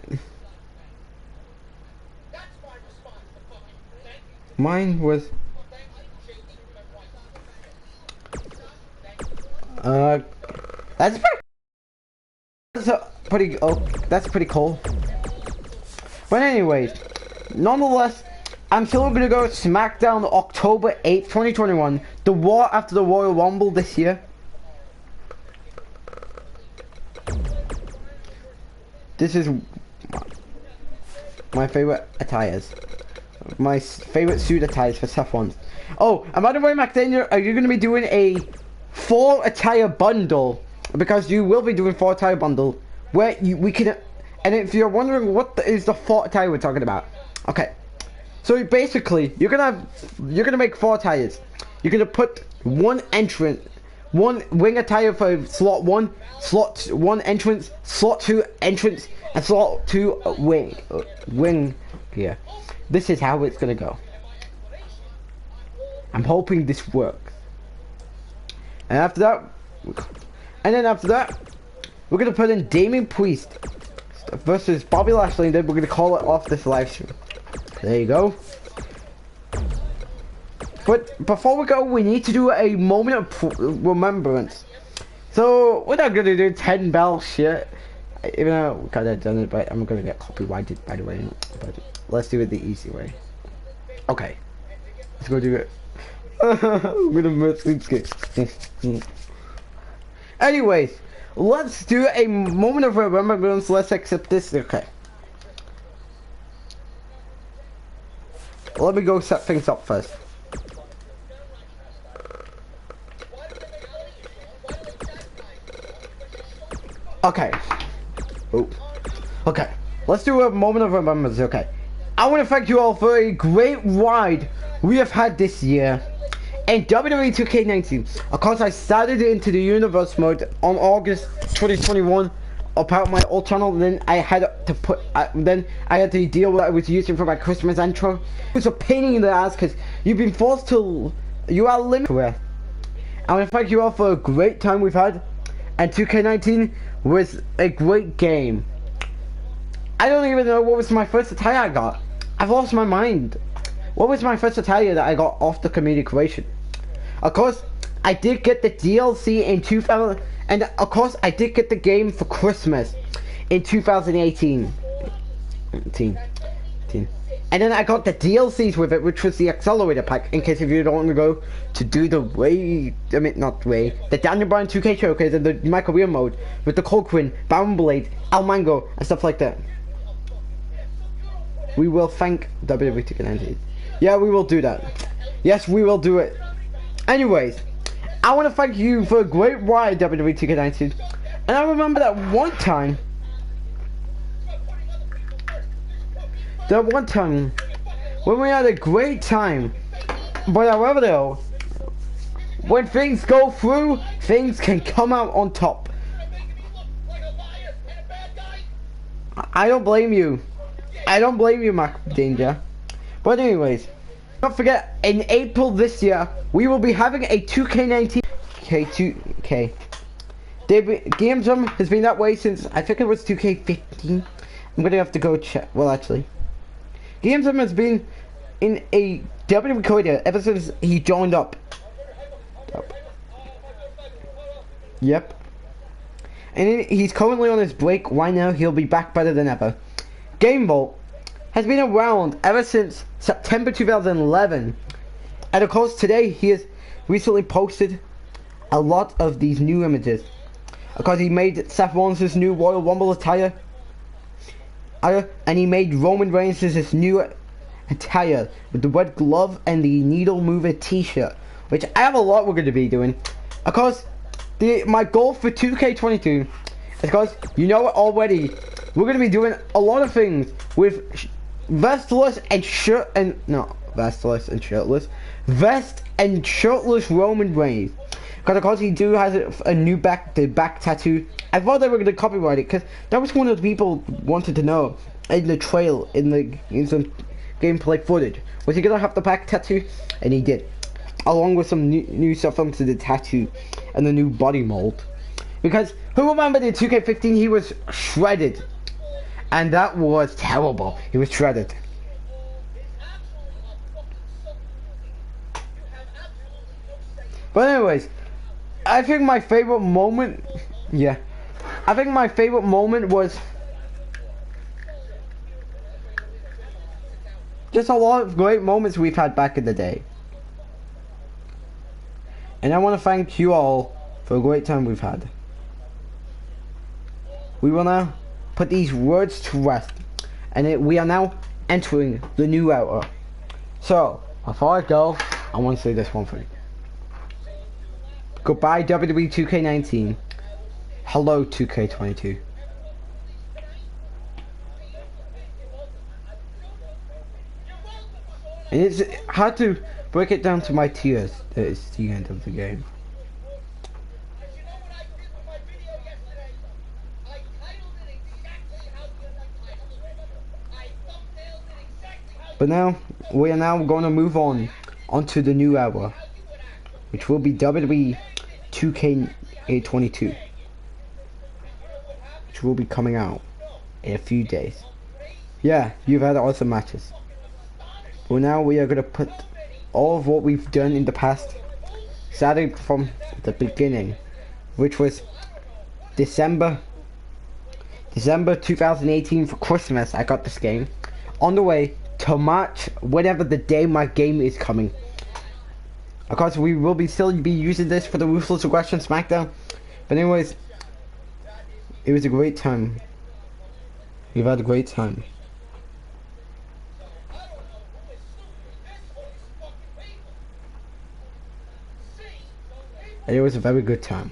Mine was... That's pretty... that's pretty cool. But anyways, nonetheless, I'm still gonna go SmackDown October 8th, 2021. The Raw after the Royal Rumble this year. This is my favorite attires. My favorite suit attires for Seth Rollins. Oh, and by the way, McDaniel, are you going to be doing a 4 attire bundle? Because you will be doing 4 attire bundle where we can. And if you're wondering what is the 4 attire we're talking about, okay. So basically, you're gonna make 4 attires. You're gonna put one wing attire for slot 1, slot 1 entrance, slot 2 entrance, and slot 2 wing. Yeah, this is how it's gonna go. I'm hoping this works. And after that, we're gonna put in Damien Priest versus Bobby Lashley, and then we're gonna call it off this live stream. There you go. But before we go, we need to do a moment of remembrance. So we're not gonna do 10 bell shit, even though we could have done it, but I'm gonna get copyrighted, by the way. But let's do it the easy way. Okay, let's go do it. I'm gonna miss sleep. Anyways, let's do a moment of remembrance. Let's accept this. Okay. Let me go set things up first. Okay. Oh. Okay. Let's do a moment of remembrance. Okay. I want to thank you all for a great ride we have had this year in WWE 2K19. Of course, I started into the universe mode on August 2021 about my old channel. Then I had to deal with what I was using for my Christmas intro. It was a pain in the ass because you've been forced to. You are limited. I want to thank you all for a great time we've had, and 2K19 was a great game. I don't even know what was my first attire I got. I've lost my mind. What was my first attire that I got off the community creation? Of course, I did get the DLC in 2000, and of course, I did get the game for Christmas in 2018. And then I got the DLCs with it, which was the Accelerator Pack, in case if you don't want to go to do the the Daniel Bryan 2K Showcase and the Michael Rhea mode with the Colquhoun, Baron Blade, El Mango, and stuff like that. We will thank WWE 2K19. Yeah, we will do that. Yes, we will do it. Anyways, I want to thank you for a great ride, WWE 2K19. And I remember that one time when we had a great time. But however though, when things go through, things can come out on top. I don't blame you. I don't blame you, Mac Danger. But anyways, don't forget, in April this year, we will be having a 2K19 K2K. Games Room has been that way since, I think it was 2K15. I'm gonna have to go check. Well, actually, Games Room has been in a WWE career ever since he joined up. Yep. And he's currently on his break. Right now, he'll be back better than ever. Game Vault has been around ever since September 2011. And of course, today he has recently posted a lot of these new images. because he made Seth Rollins his new Royal Rumble attire. And he made Roman Reigns his new attire with the red glove and the needle mover t-shirt, which I have a lot we're going to be doing. Of course, my goal for 2K22 is, because you know it already, we're going to be doing a lot of things with vestless and vestless and shirtless. Vest and shirtless Roman Reigns. Because of course he has a new back tattoo. I thought they were going to copyright it, because that was one of the people wanted to know in the trail, in some gameplay footage. Was he going to have the back tattoo? And he did. Along with some new stuff onto the tattoo and the new body mold. Because who remembered in 2K15 he was shredded? And that was terrible. He was shredded. But anyways, I think my favorite moment, was just a lot of great moments we've had back in the day. And I want to thank you all for a great time we've had. We will now put these words to rest, and we are now entering the new era. So, before I go, I want to say this one thing. Goodbye WWE 2K19. Hello 2K22. And it's hard to break it down to my tears that it's the end of the game. But now, we are now going to move onto the new era, which will be WWE 2K22, which will be coming out in a few days. Yeah, you've had awesome matches. Well, now we are going to put all of what we've done in the past, starting from the beginning, which was December 2018 for Christmas. I got this game on the way to March, whenever the day my game is coming. Of course, we will still be using this for the Ruthless Aggression SmackDown. But anyways, it was a great time. We've had a great time. And it was a very good time.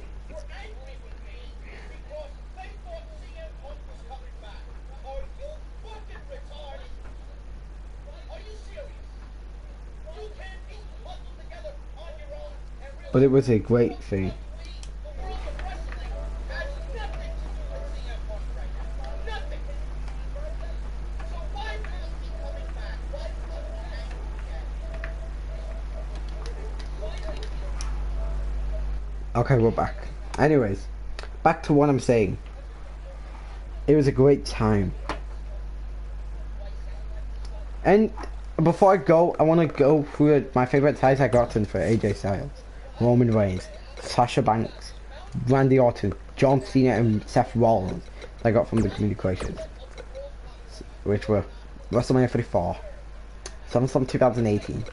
But it was a great thing. Okay, we're back. Anyways, back to what I'm saying. It was a great time. And before I go, I want to go through my favorite ties I got in for AJ Styles, Roman Reigns, Sasha Banks, Randy Orton, John Cena, and Seth Rollins that I got from the communications, which were WrestleMania 34, SummerSlam 2018,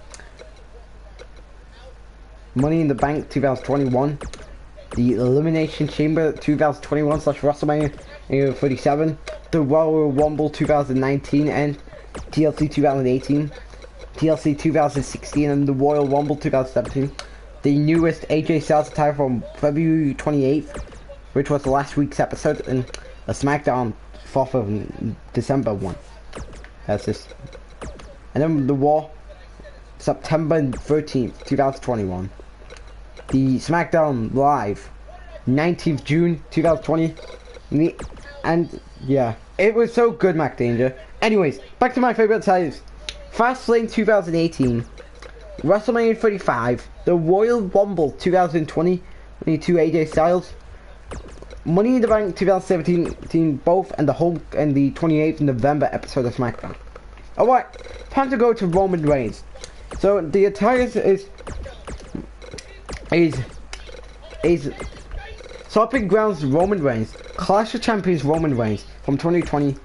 Money in the Bank 2021, the Elimination Chamber 2021 / WrestleMania 37, the Royal Rumble 2019, and TLC 2018, TLC 2016, and the Royal Rumble 2017. The newest AJ Styles attire from February 28th, which was last week's episode, and a SmackDown 4th of December one. That's this. And then the Raw, September 13th, 2021. The SmackDown Live, 19th June 2020. And yeah, it was so good, Mac Danger. Anyways, back to my favorite ties. Fastlane 2018, WrestleMania 35, the Royal Rumble 2020, 22 AJ Styles, Money in the Bank 2017, both, and the Hulk and the 28th November episode of SmackDown. Alright, time to go to Roman Reigns. So the attire is Stomping Grounds Roman Reigns, Clash of Champions Roman Reigns from 2020,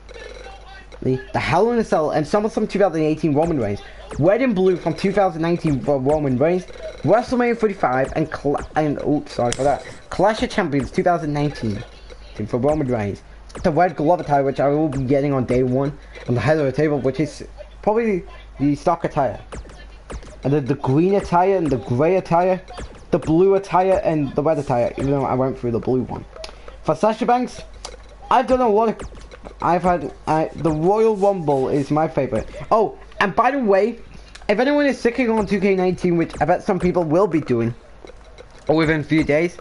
the Hell in a Cell, and SummerSlam 2018 Roman Reigns. Red and Blue from 2019 for Roman Reigns. WrestleMania 35 and oops, sorry for that. Clash of Champions 2019 for Roman Reigns. The red glove attire, which I will be getting on day 1 on the head of the table, which is probably the stock attire. And then the green attire and the grey attire, the blue attire and the red attire, even though I went through the blue one. For Sasha Banks, I've done a lot of... the Royal Rumble is my favorite. Oh, and by the way, if anyone is sticking on 2K19, which I bet some people will be doing, or within a few days,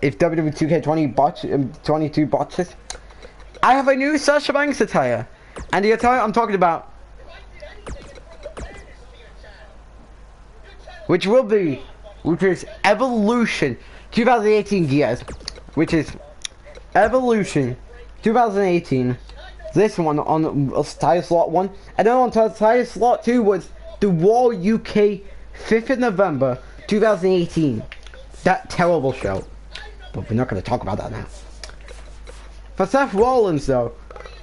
if WWE 2K20 22 botches, I have a new Sasha Banks attire. And the attire I'm talking about, which is Evolution 2018 gears, which is Evolution 2018. This one on tire slot 1, and then on tire slot 2 was the Raw UK 5th of November 2018. That terrible show, but we're not going to talk about that now. For Seth Rollins though,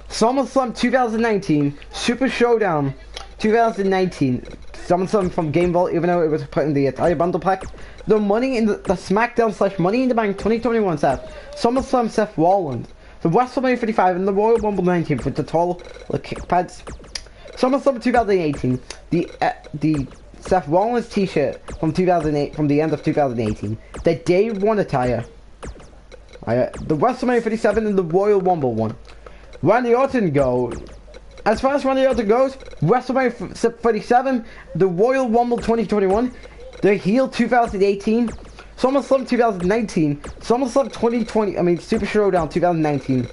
SummerSlam 2019, Super Showdown 2019, SummerSlam from Game Vault, even though it was put in the attire bundle pack. The Money in the SmackDown / Money in the Bank 2021 Seth, SummerSlam Seth Rollins. The WrestleMania 35 and the Royal Rumble 19 with the tall kick pads. SummerSlam 2018, the Seth Rollins t-shirt from 2008, from the end of 2018. The Day 1 attire. The WrestleMania 37 and the Royal Rumble one. Randy Orton go. As far as Randy Orton goes, WrestleMania 37, the Royal Rumble 2021, the Heel 2018. SummerSlam 2019, SummerSlam 2020, Super Showdown 2019,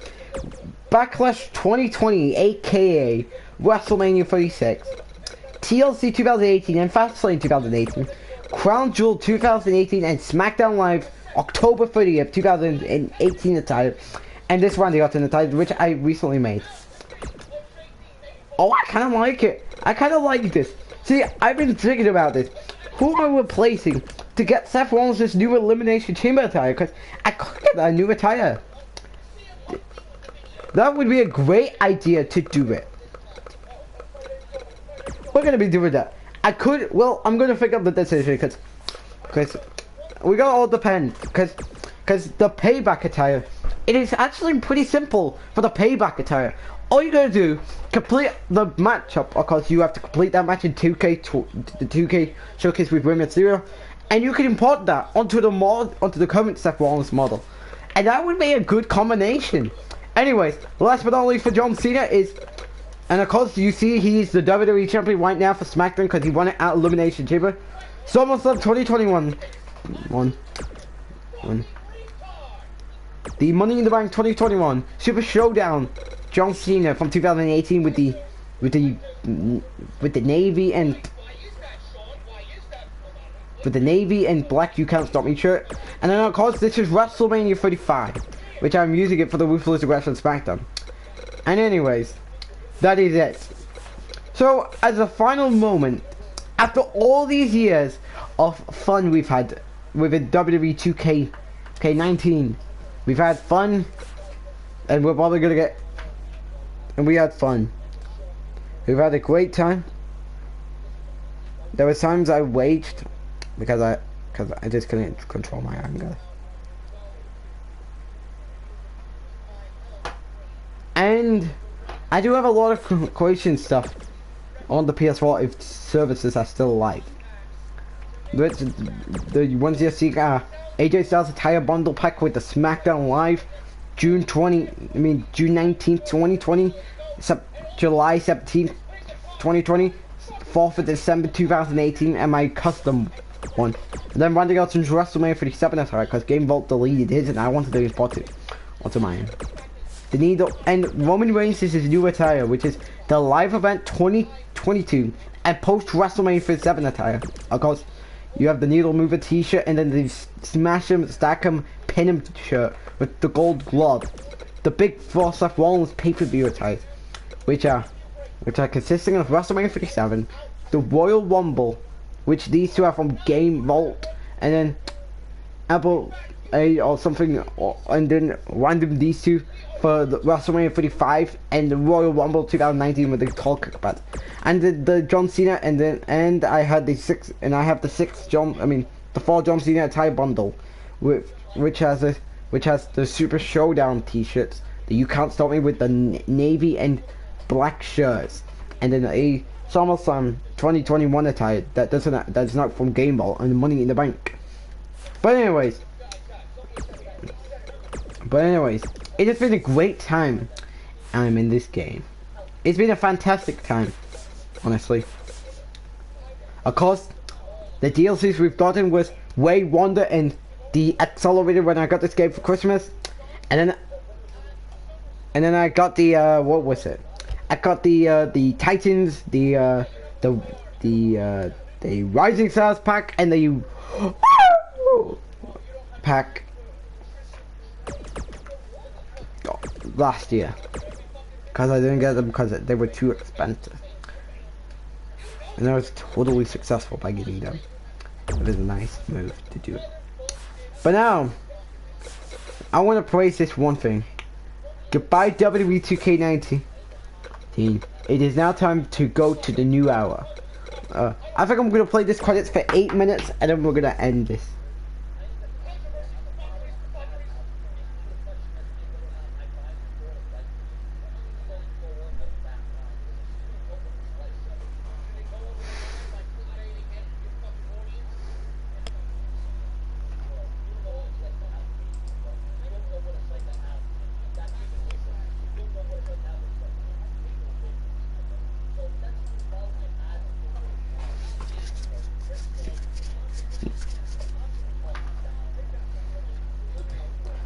Backlash 2020, aka WrestleMania 36, TLC 2018 and Fastlane 2018, Crown Jewel 2018 and SmackDown Live October 30th, 2018 attire, and this Randy Orton attire, which I recently made. Oh, I kind of like it. I kind of like this. See, I've been thinking about this. Who am I replacing to get Seth Rollins this new Elimination Chamber attire? Because I could get a new attire. That would be a great idea to do it. We're going to be doing that. I'm going to pick up the decision because we got to all depend. Because the Payback attire, it is actually pretty simple for the Payback attire. All you gotta do, complete the matchup, of course you have to complete that match in 2K Showcase with Rey Mysterio, and you can import that onto the current Seth Rollins model, and that would be a good combination. Anyways, last but not least for John Cena is, and of course you see he's the WWE champion right now for SmackDown because he won it at Elimination Chamber. SummerSlam 2021, the Money in the Bank 2021 Super Showdown. John Cena from 2018 with the navy and black "You Can't Stop Me" shirt, and then of course this is WrestleMania 35, which I'm using it for the Ruthless Aggression SmackDown. And anyways, that is it. So as a final moment, after all these years of fun we've had with the WWE 2K19, we've had fun, and we're probably gonna get. And we had fun. We've had a great time. There were times I raged because I just couldn't control my anger. And I do have a lot of creation stuff on the PS4 if services are still alive. The ones you see AJ Styles attire bundle pack with the SmackDown Live June 19th, 2020, July 17th, 2020, 4th of December 2018, and my custom one. And then Randy Orton's WrestleMania 37 attire, because Game Vault deleted his, and I wanted to import it onto mine. The needle, and Roman Reigns is his new attire, which is the Live Event 2022, and post WrestleMania 37 attire. Of course, you have the Needle Mover t-shirt, and then the Smash 'em, Stack 'em, Pin 'em shirt with the gold glove. The big Seth Rollins pay-per-view attire, which are consisting of WrestleMania 37, the Royal Rumble, which these two are from Game Vault, and then Apple A or something, and then random these two for the WrestleMania 35 and the Royal Rumble 2019 with the tall kickback, and the John Cena, and I had the the 4 John Cena attire bundle, which has the Super Showdown T-shirts, the You Can't Stop Me with the navy and black shirts, and then a SummerSlam 2021 attire that's not from Game Ball, and Money in the Bank. But anyways, it has been a great time. I'm in this game. It's been a fantastic time, honestly. Of course, the DLCs we've gotten was Way Wonder and the Accelerator when I got this game for Christmas, and then I got the what was it? I got the Titans, the Rising Stars pack, and the pack last year, because I didn't get them because they were too expensive, and I was totally successful by getting them. It was a nice move to do it. But now I want to praise this one thing. Goodbye WWE 2K19. It is now time to go to the new hour. I think I'm gonna play this credits for 8 minutes, and then we're gonna end this.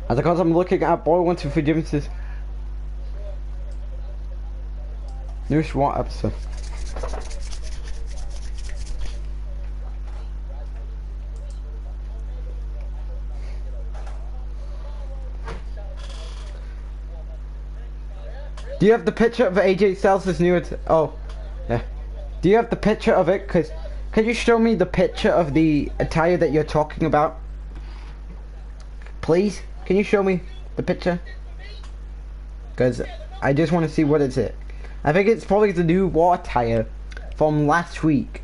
As because I'm looking at Boy Wants to Forgive this new SWAT episode. Do you have the picture of AJ Styles' new oh, yeah. Do you have the picture of it? Cause can you show me the picture of the attire that you're talking about? Please? Can you show me the picture? Because I just want to see what is it. I think it's probably the new war attire from last week.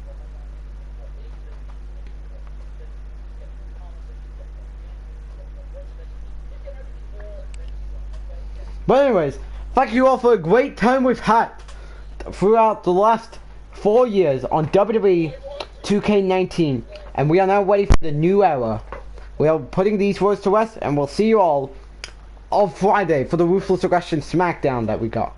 But anyways, thank you all for a great time we've had throughout the last 4 years on WWE 2K19. And we are now ready for the new era. We are putting these words to rest, and we'll see you all on Friday for the Ruthless Aggression SmackDown that we got.